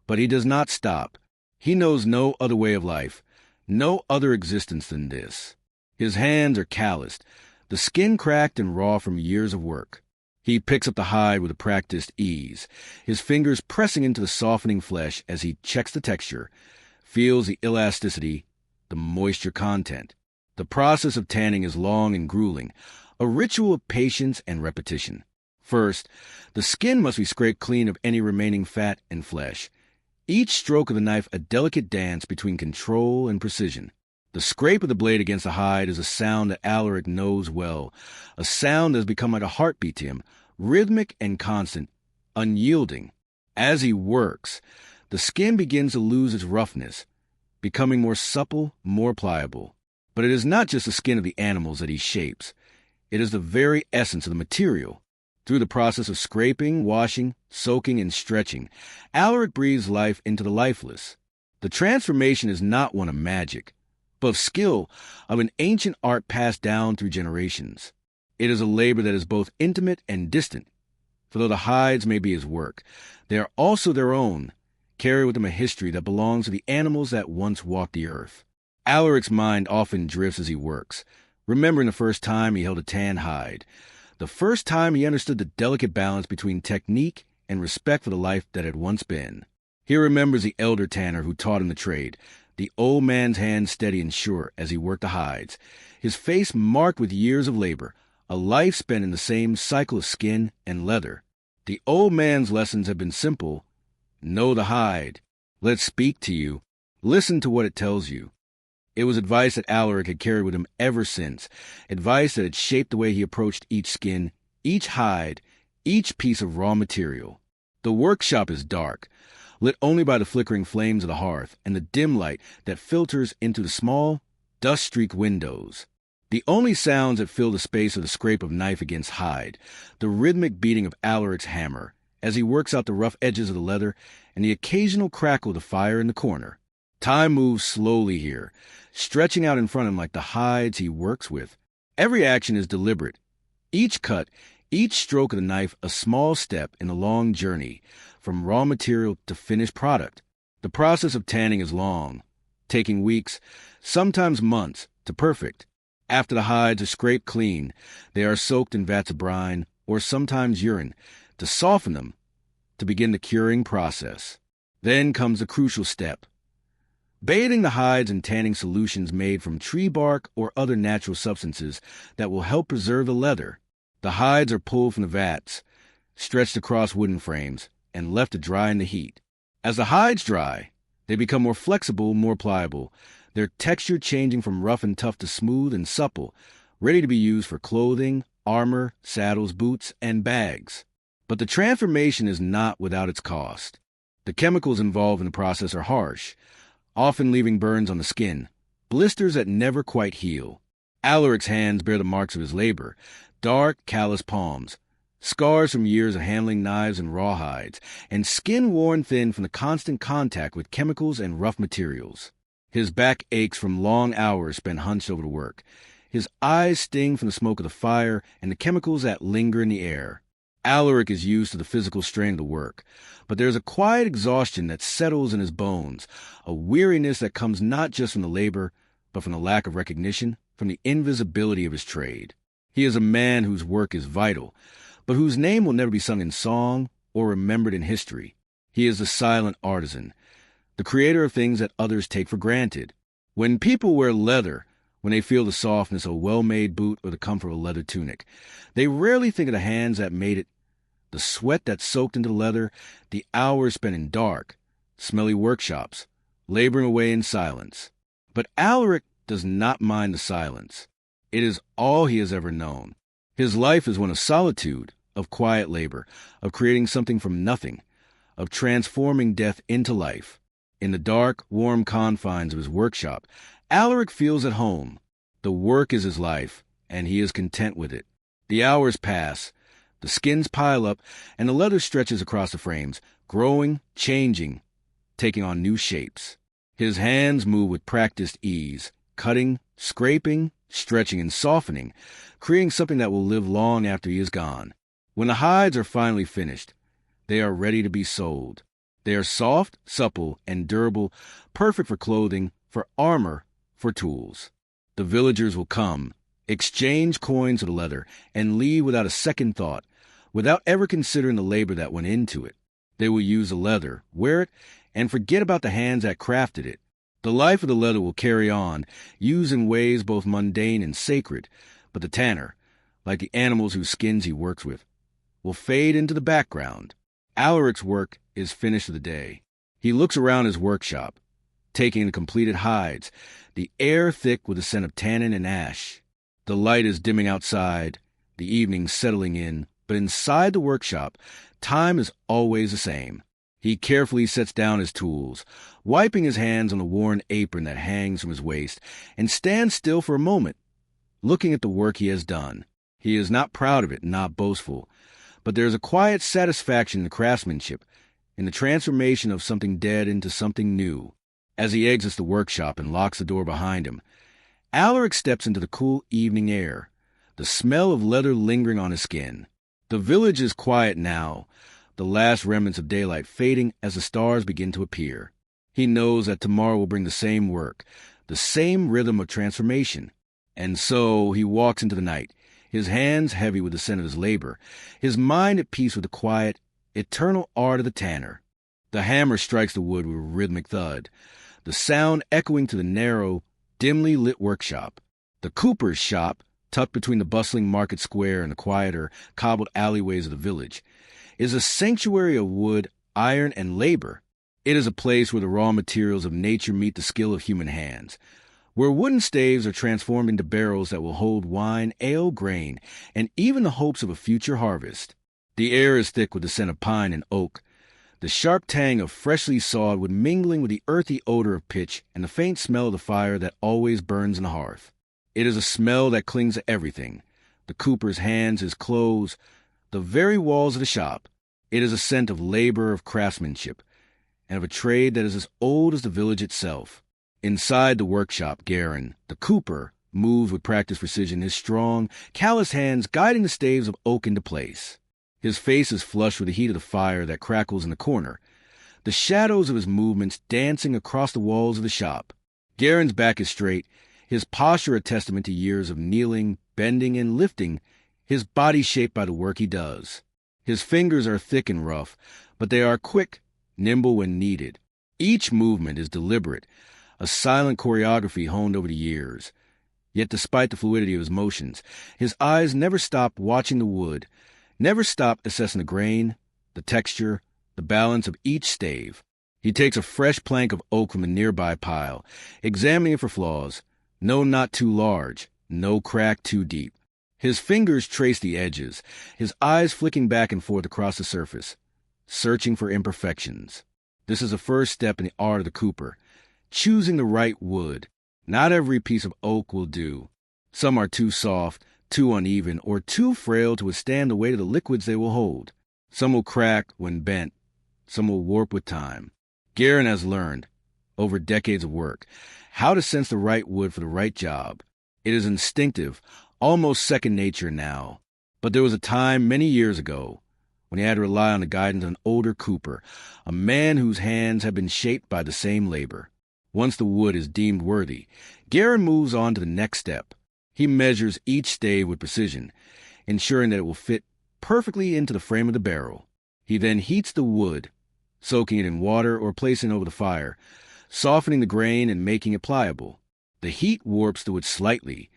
but he does not stop. He knows no other way of life, no other existence than this. His hands are calloused, the skin cracked and raw from years of work. He picks up the hide with a practiced ease, his fingers pressing into the softening flesh as he checks the texture, feels the elasticity, the moisture content. The process of tanning is long and grueling, a ritual of patience and repetition. First, the skin must be scraped clean of any remaining fat and flesh. Each stroke of the knife a delicate dance between control and precision. The scrape of the blade against the hide is a sound that Alaric knows well, a sound that has become like a heartbeat to him, rhythmic and constant, unyielding. As he works, the skin begins to lose its roughness, becoming more supple, more pliable. But it is not just the skin of the animals that he shapes. It is the very essence of the material. Through the process of scraping, washing, soaking, and stretching, Alaric breathes life into the lifeless. The transformation is not one of magic, but of skill, of an ancient art passed down through generations. It is a labor that is both intimate and distant. For though the hides may be his work, they are also their own, carry with them a history that belongs to the animals that once walked the earth. Alaric's mind often drifts as he works, remembering the first time he held a tan hide, the first time he understood the delicate balance between technique and respect for the life that had once been. He remembers the elder tanner who taught him the trade, the old man's hand steady and sure as he worked the hides, his face marked with years of labor, a life spent in the same cycle of skin and leather. The old man's lessons have been simple. Know the hide. Let it speak to you. Listen to what it tells you. It was advice that Alaric had carried with him ever since, advice that had shaped the way he approached each skin, each hide, each piece of raw material. The workshop is dark, lit only by the flickering flames of the hearth and the dim light that filters into the small, dust-streaked windows. The only sounds that fill the space are the scrape of knife against hide, the rhythmic beating of Alaric's hammer, as he works out the rough edges of the leather, and the occasional crackle of the fire in the corner. Time moves slowly here, stretching out in front of him like the hides he works with. Every action is deliberate. Each cut, each stroke of the knife a small step in a long journey, from raw material to finished product. The process of tanning is long, taking weeks, sometimes months, to perfect. After the hides are scraped clean, they are soaked in vats of brine, or sometimes urine, to soften them, to begin the curing process. Then comes the crucial step, bathing the hides in tanning solutions made from tree bark or other natural substances that will help preserve the leather. The hides are pulled from the vats, stretched across wooden frames, and left to dry in the heat. As the hides dry, they become more flexible, more pliable, their texture changing from rough and tough to smooth and supple, ready to be used for clothing, armor, saddles, boots, and bags. But the transformation is not without its cost. The chemicals involved in the process are harsh, often leaving burns on the skin, blisters that never quite heal. Alaric's hands bear the marks of his labor, dark, callous palms, scars from years of handling knives and rawhides, and skin worn thin from the constant contact with chemicals and rough materials. His back aches from long hours spent hunched over the work. His eyes sting from the smoke of the fire and the chemicals that linger in the air. Alaric is used to the physical strain of the work, but there is a quiet exhaustion that settles in his bones, a weariness that comes not just from the labor, but from the lack of recognition, from the invisibility of his trade. He is a man whose work is vital, but whose name will never be sung in song or remembered in history. He is the silent artisan, the creator of things that others take for granted. When people wear leather, when they feel the softness of a well-made boot or the comfort of a leather tunic, they rarely think of the hands that made it, the sweat that soaked into the leather, the hours spent in dark, smelly workshops, laboring away in silence. But Alaric does not mind the silence. It is all he has ever known. His life is one of solitude, of quiet labor, of creating something from nothing, of transforming death into life. In the dark, warm confines of his workshop, Alaric feels at home. The work is his life, and he is content with it. The hours pass, the skins pile up, and the leather stretches across the frames, growing, changing, taking on new shapes. His hands move with practiced ease, cutting, scraping, stretching, and softening, creating something that will live long after he is gone. When the hides are finally finished, they are ready to be sold. They are soft, supple, and durable, perfect for clothing, for armor, for tools. The villagers will come, exchange coins for the leather, and leave without a second thought, without ever considering the labor that went into it. They will use the leather, wear it, and forget about the hands that crafted it. The life of the leather will carry on, used in ways both mundane and sacred, but the tanner, like the animals whose skins he works with, will fade into the background. Alaric's work is finished for the day. He looks around his workshop, taking the completed hides, the air thick with the scent of tannin and ash. The light is dimming outside, the evening settling in, but inside the workshop, time is always the same. He carefully sets down his tools, wiping his hands on the worn apron that hangs from his waist, and stands still for a moment, looking at the work he has done. He is not proud of it, not boastful, but there is a quiet satisfaction in the craftsmanship, in the transformation of something dead into something new. As he exits the workshop and locks the door behind him, Alaric steps into the cool evening air, the smell of leather lingering on his skin. The village is quiet now, the last remnants of daylight fading as the stars begin to appear. He knows that tomorrow will bring the same work, the same rhythm of transformation. And so he walks into the night, his hands heavy with the scent of his labor, his mind at peace with the quiet, eternal art of the tanner. The hammer strikes the wood with a rhythmic thud, the sound echoing to the narrow, dimly lit workshop. The cooper's shop, tucked between the bustling market square and the quieter, cobbled alleyways of the village, is a sanctuary of wood, iron, and labor. It is a place where the raw materials of nature meet the skill of human hands, where wooden staves are transformed into barrels that will hold wine, ale, grain, and even the hopes of a future harvest. The air is thick with the scent of pine and oak, the sharp tang of freshly sawed wood mingling with the earthy odor of pitch and the faint smell of the fire that always burns in the hearth. It is a smell that clings to everything, the cooper's hands, his clothes, the very walls of the shop. It is a scent of labor, of craftsmanship, and of a trade that is as old as the village itself. Inside the workshop, Garin, the cooper, moves with practiced precision, his strong, callous hands guiding the staves of oak into place. His face is flushed with the heat of the fire that crackles in the corner, the shadows of his movements dancing across the walls of the shop. Garin's back is straight, his posture a testament to years of kneeling, bending, and lifting, his body shaped by the work he does. His fingers are thick and rough, but they are quick, nimble when needed. Each movement is deliberate, a silent choreography honed over the years. Yet despite the fluidity of his motions, his eyes never stop watching the wood, never stop assessing the grain, the texture, the balance of each stave. He takes a fresh plank of oak from a nearby pile, examining it for flaws, no knot too large, no crack too deep. His fingers trace the edges, his eyes flicking back and forth across the surface, searching for imperfections. This is the first step in the art of the cooper, choosing the right wood. Not every piece of oak will do. Some are too soft, too uneven, or too frail to withstand the weight of the liquids they will hold. Some will crack when bent, some will warp with time. Garin has learned, over decades of work, how to sense the right wood for the right job. It is instinctive, almost second nature now. But there was a time many years ago when he had to rely on the guidance of an older cooper, a man whose hands had been shaped by the same labor. Once the wood is deemed worthy, Garin moves on to the next step. He measures each stave with precision, ensuring that it will fit perfectly into the frame of the barrel. He then heats the wood, soaking it in water or placing it over the fire, softening the grain and making it pliable. The heat warps the wood slightly,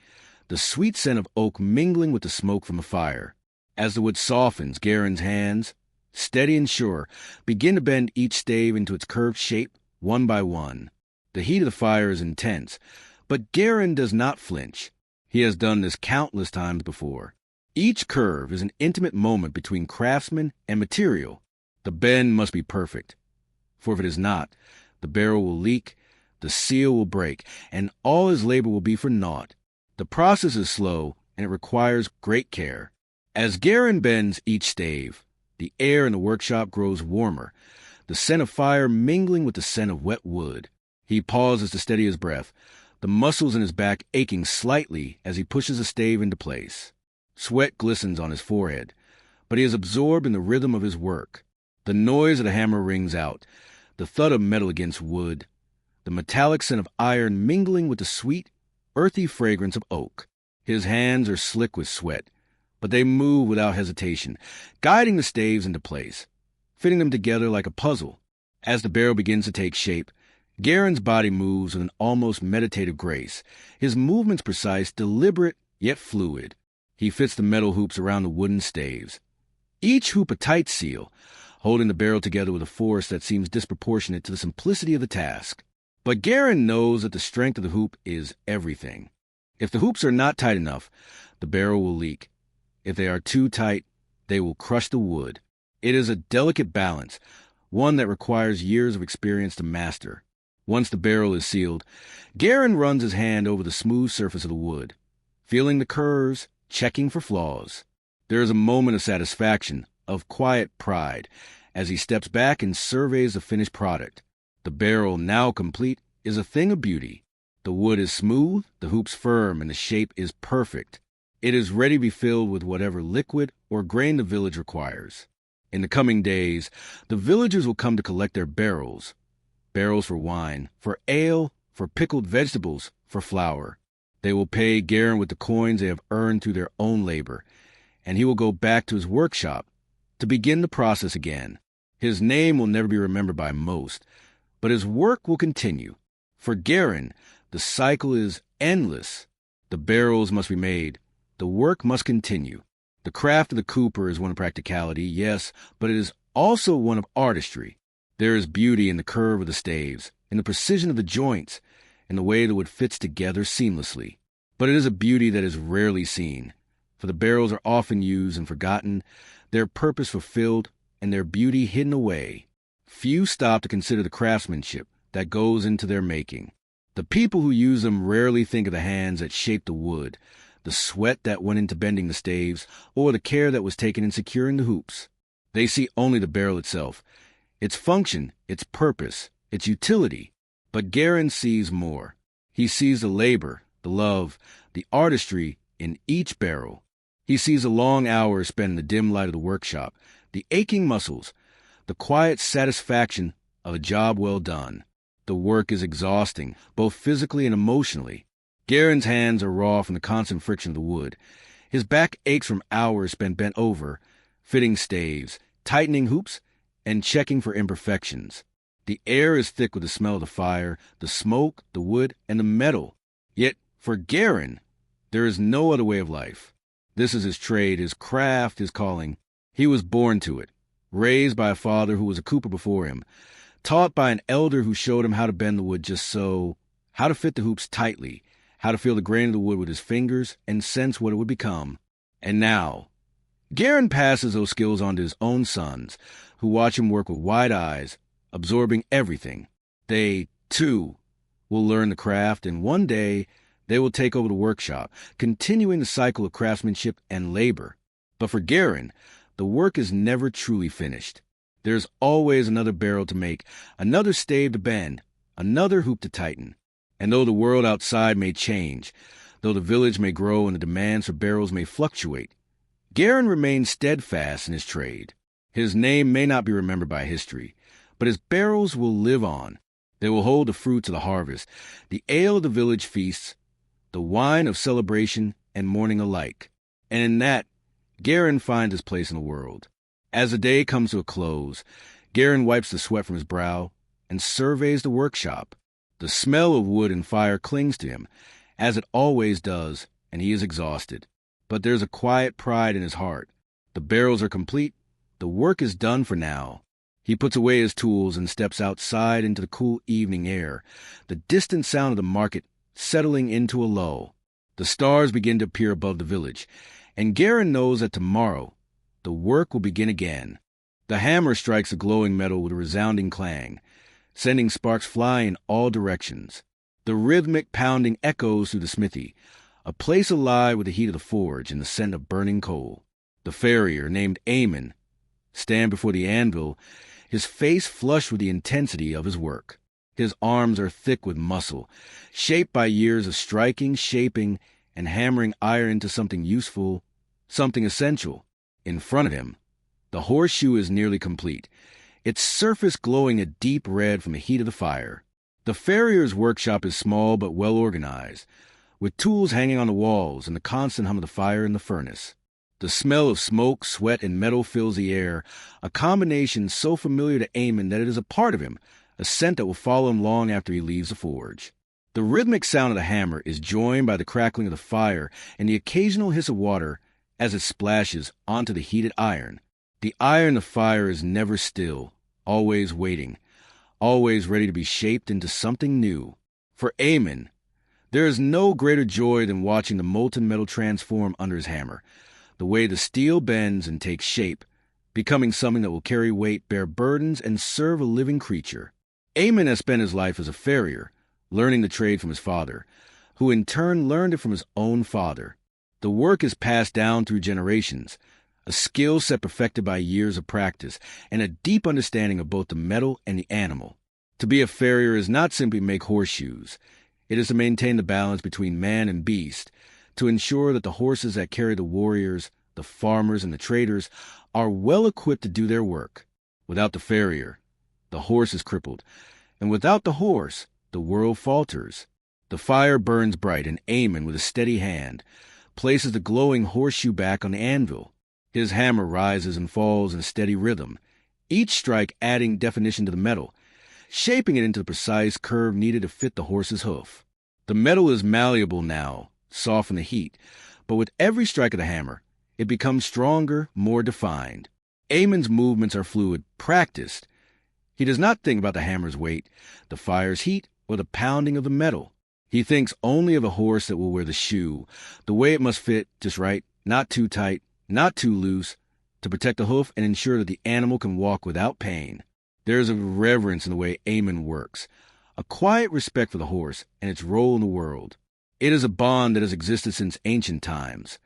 the sweet scent of oak mingling with the smoke from the fire. As the wood softens, Garin's hands, steady and sure, begin to bend each stave into its curved shape, one by one. The heat of the fire is intense, but Garin does not flinch. He has done this countless times before. Each curve is an intimate moment between craftsman and material. The bend must be perfect, for if it is not, the barrel will leak, the seal will break, and all his labor will be for naught. The process is slow, and it requires great care. As Garin bends each stave, the air in the workshop grows warmer, the scent of fire mingling with the scent of wet wood. He pauses to steady his breath, the muscles in his back aching slightly as he pushes the stave into place. Sweat glistens on his forehead, but he is absorbed in the rhythm of his work. The noise of the hammer rings out, the thud of metal against wood, the metallic scent of iron mingling with the sweet, earthy fragrance of oak. His hands are slick with sweat, but they move without hesitation, guiding the staves into place, fitting them together like a puzzle. As the barrel begins to take shape, Garin's body moves with an almost meditative grace, his movements precise, deliberate, yet fluid. He fits the metal hoops around the wooden staves, each hoop a tight seal, holding the barrel together with a force that seems disproportionate to the simplicity of the task. But Garen knows that the strength of the hoop is everything. If the hoops are not tight enough, the barrel will leak. If they are too tight, they will crush the wood. It is a delicate balance, one that requires years of experience to master. Once the barrel is sealed, Garen runs his hand over the smooth surface of the wood, feeling the curves, checking for flaws. There is a moment of satisfaction, of quiet pride, as he steps back and surveys the finished product. The barrel, now complete, is a thing of beauty. The wood is smooth, the hoops firm, and the shape is perfect. It is ready to be filled with whatever liquid or grain the village requires. In the coming days, the villagers will come to collect their barrels. Barrels for wine, for ale, for pickled vegetables, for flour. They will pay Garen with the coins they have earned through their own labor, and he will go back to his workshop to begin the process again. His name will never be remembered by most, but his work will continue. For Garen, the cycle is endless. The barrels must be made. The work must continue. The craft of the cooper is one of practicality, yes, but it is also one of artistry. There is beauty in the curve of the staves, in the precision of the joints, in the way the wood fits together seamlessly. But it is a beauty that is rarely seen, for the barrels are often used and forgotten, their purpose fulfilled, and their beauty hidden away. Few stop to consider the craftsmanship that goes into their making. The people who use them rarely think of the hands that shaped the wood, the sweat that went into bending the staves, or the care that was taken in securing the hoops. They see only the barrel itself, its function, its purpose, its utility. But Garen sees more. He sees the labor, the love, the artistry in each barrel. He sees the long hours spent in the dim light of the workshop, the aching muscles, the quiet satisfaction of a job well done. The work is exhausting, both physically and emotionally. Garen's hands are raw from the constant friction of the wood. His back aches from hours spent bent over, fitting staves, tightening hoops, and checking for imperfections. The air is thick with the smell of the fire, the smoke, the wood, and the metal. Yet, for Garen, there is no other way of life. This is his trade, his craft, his calling. He was born to it, raised by a father who was a cooper before him, taught by an elder who showed him how to bend the wood just so, how to fit the hoops tightly, how to feel the grain of the wood with his fingers and sense what it would become. And now, Garen passes those skills on to his own sons, who watch him work with wide eyes, absorbing everything. They, too, will learn the craft, and one day they will take over the workshop, continuing the cycle of craftsmanship and labor. But for Garen, the work is never truly finished. There's always another barrel to make, another stave to bend, another hoop to tighten. And though the world outside may change, though the village may grow and the demands for barrels may fluctuate, Garen remains steadfast in his trade. His name may not be remembered by history, but his barrels will live on. They will hold the fruits of the harvest, the ale of the village feasts, the wine of celebration and mourning alike. And in that, Garen finds his place in the world. As the day comes to a close, Garen wipes the sweat from his brow and surveys the workshop. The smell of wood and fire clings to him, as it always does, and he is exhausted. But there's a quiet pride in his heart. The barrels are complete. The work is done for now. He puts away his tools and steps outside into the cool evening air, the distant sound of the market settling into a lull. The stars begin to appear above the village, and Garen knows that tomorrow the work will begin again. The hammer strikes the glowing metal with a resounding clang, sending sparks flying in all directions. The rhythmic pounding echoes through the smithy, a place alive with the heat of the forge and the scent of burning coal. The farrier, named Eamon, stands before the anvil, his face flushed with the intensity of his work. His arms are thick with muscle, shaped by years of striking, shaping, and hammering iron into something useful, something essential. In front of him, the horseshoe is nearly complete, its surface glowing a deep red from the heat of the fire. The farrier's workshop is small but well organized, with tools hanging on the walls and the constant hum of the fire in the furnace. The smell of smoke, sweat, and metal fills the air, a combination so familiar to Eamon that it is a part of him, a scent that will follow him long after he leaves the forge. The rhythmic sound of the hammer is joined by the crackling of the fire and the occasional hiss of water as it splashes onto the heated iron. The eye in the fire is never still, always waiting, always ready to be shaped into something new. For Aemon, there is no greater joy than watching the molten metal transform under his hammer, the way the steel bends and takes shape, becoming something that will carry weight, bear burdens, and serve a living creature. Aemon has spent his life as a farrier, learning the trade from his father, who in turn learned it from his own father. The work is passed down through generations, a skill set perfected by years of practice, and a deep understanding of both the metal and the animal. To be a farrier is not simply make horseshoes. It is to maintain the balance between man and beast, to ensure that the horses that carry the warriors, the farmers, and the traders are well equipped to do their work. Without the farrier, the horse is crippled, and without the horse, the world falters. The fire burns bright, and Aemon, with a steady hand, places the glowing horseshoe back on the anvil. His hammer rises and falls in steady rhythm, each strike adding definition to the metal, shaping it into the precise curve needed to fit the horse's hoof. The metal is malleable now, soft from the heat, but with every strike of the hammer, it becomes stronger, more defined. Aemon's movements are fluid, practiced. He does not think about the hammer's weight, the fire's heat, or the pounding of the metal. He thinks only of a horse that will wear the shoe, the way it must fit just right, not too tight, not too loose, to protect the hoof and ensure that the animal can walk without pain. There is a reverence in the way Aemon works, a quiet respect for the horse and its role in the world. It is a bond that has existed since ancient times.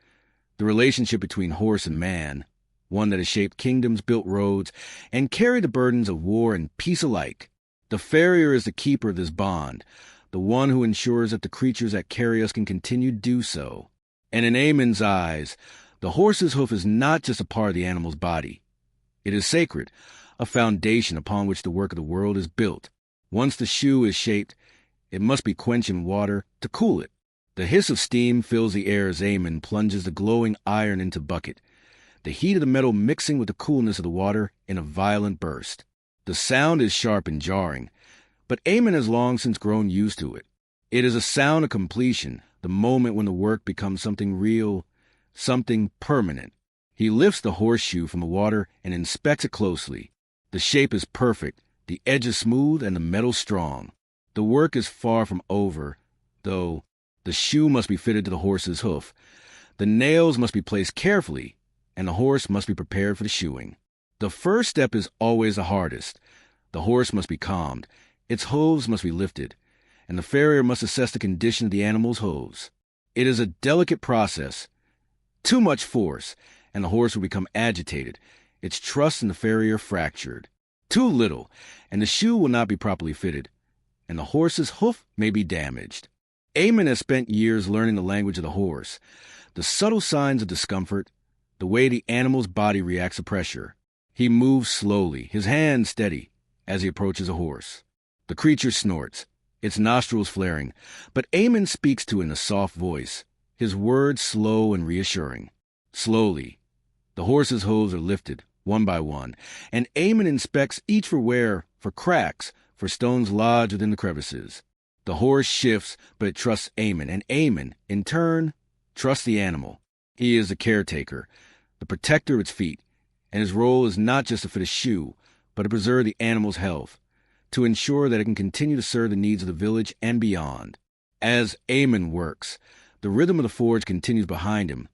The relationship between horse and man, one that has shaped kingdoms, built roads, and carried the burdens of war and peace alike. The farrier is the keeper of this bond, the one who ensures that the creatures that carry us can continue to do so. And in Aemon's eyes, the horse's hoof is not just a part of the animal's body. It is sacred, a foundation upon which the work of the world is built. Once the shoe is shaped, it must be quenched in water to cool it. The hiss of steam fills the air as Aemon plunges the glowing iron into the bucket, the heat of the metal mixing with the coolness of the water in a violent burst. The sound is sharp and jarring, but Aemon has long since grown used to it. It is a sound of completion, the moment when the work becomes something real, something permanent. He lifts the horseshoe from the water and inspects it closely. The shape is perfect, the edge is smooth, and the metal strong. The work is far from over, though. The shoe must be fitted to the horse's hoof. The nails must be placed carefully, and the horse must be prepared for the shoeing. The first step is always the hardest. The horse must be calmed, its hooves must be lifted, and the farrier must assess the condition of the animal's hooves. It is a delicate process. Too much force, and the horse will become agitated, its trust in the farrier fractured. Too little, and the shoe will not be properly fitted, and the horse's hoof may be damaged. Aemon has spent years learning the language of the horse, the subtle signs of discomfort, the way the animal's body reacts to pressure. He moves slowly, his hands steady, as he approaches a horse. The creature snorts, its nostrils flaring, but Aemon speaks to it in a soft voice, his words slow and reassuring. Slowly, the horse's hooves are lifted, one by one, and Aemon inspects each for wear, for cracks, for stones lodged within the crevices. The horse shifts, but it trusts Aemon, and Aemon, in turn, trusts the animal. He is the caretaker, the protector of its feet, and his role is not just to fit a shoe, but to preserve the animal's health, to ensure that it can continue to serve the needs of the village and beyond. As Aemon works, the rhythm of the forge continues behind him.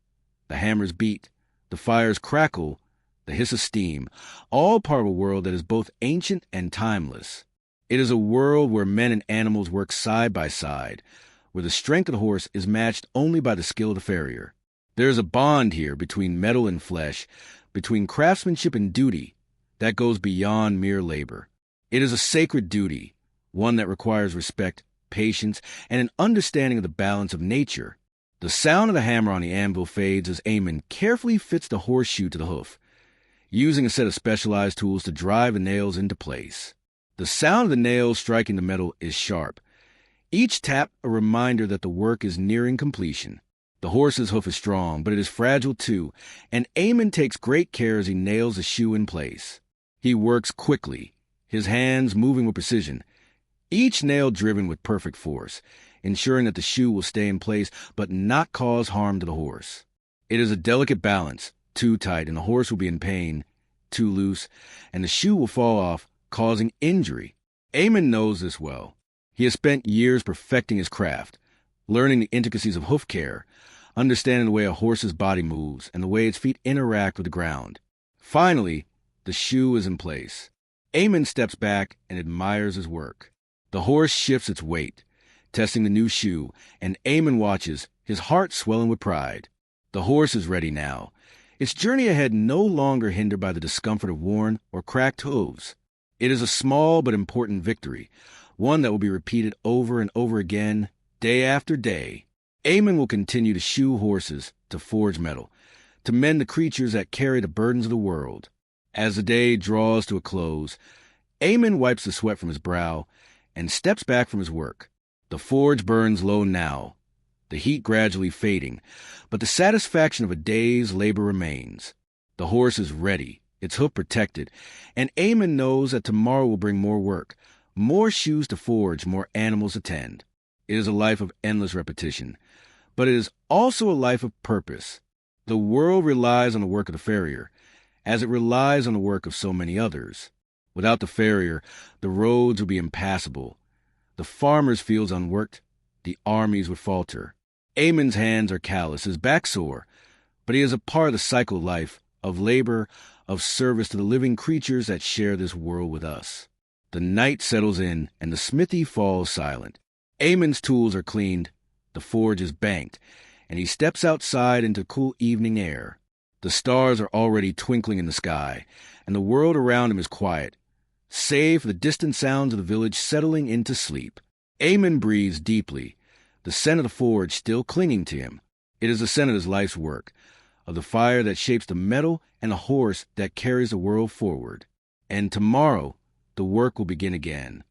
The hammers beat, the fires crackle, the hiss of steam, all part of a world that is both ancient and timeless. It is a world where men and animals work side by side, where the strength of the horse is matched only by the skill of the farrier. There is a bond here between metal and flesh, between craftsmanship and duty, that goes beyond mere labor. It is a sacred duty, one that requires respect, patience, and an understanding of the balance of nature. The sound of the hammer on the anvil fades as Aemon carefully fits the horseshoe to the hoof, using a set of specialized tools to drive the nails into place. The sound of the nails striking the metal is sharp, each tap a reminder that the work is nearing completion. The horse's hoof is strong, but it is fragile too, and Aemon takes great care as he nails the shoe in place. He works quickly, his hands moving with precision, each nail driven with perfect force, ensuring that the shoe will stay in place but not cause harm to the horse. It is a delicate balance. Too tight, and the horse will be in pain. too loose, and the shoe will fall off, causing injury. Eamon knows this well. He has spent years perfecting his craft, learning the intricacies of hoof care, understanding the way a horse's body moves and the way its feet interact with the ground. Finally, the shoe is in place. Eamon steps back and admires his work. The horse shifts its weight, testing the new shoe, and Eamon watches, his heart swelling with pride. The horse is ready now, its journey ahead no longer hindered by the discomfort of worn or cracked hooves. It is a small but important victory, one that will be repeated over and over again, day after day. Eamon will continue to shoe horses, to forge metal, to mend the creatures that carry the burdens of the world. As the day draws to a close, Eamon wipes the sweat from his brow and steps back from his work. The forge burns low now, the heat gradually fading, but the satisfaction of a day's labor remains. The horse is ready, its hoof protected, and Eamon knows that tomorrow will bring more work, more shoes to forge, more animals to tend. It is a life of endless repetition, but it is also a life of purpose. The world relies on the work of the farrier, as it relies on the work of so many others. Without the farrier, the roads would be impassable, the farmers' fields unworked, the armies would falter. Eamon's hands are callous, his back sore, but he is a part of the cycle of life, of labor, of service to the living creatures that share this world with us. The night settles in, and the smithy falls silent. Eamon's tools are cleaned, the forge is banked, and he steps outside into cool evening air. The stars are already twinkling in the sky, and the world around him is quiet, save for the distant sounds of the village settling into sleep. Eamon breathes deeply, the scent of the forge still clinging to him. It is the scent of his life's work, of the fire that shapes the metal and the horse that carries the world forward. And tomorrow, the work will begin again.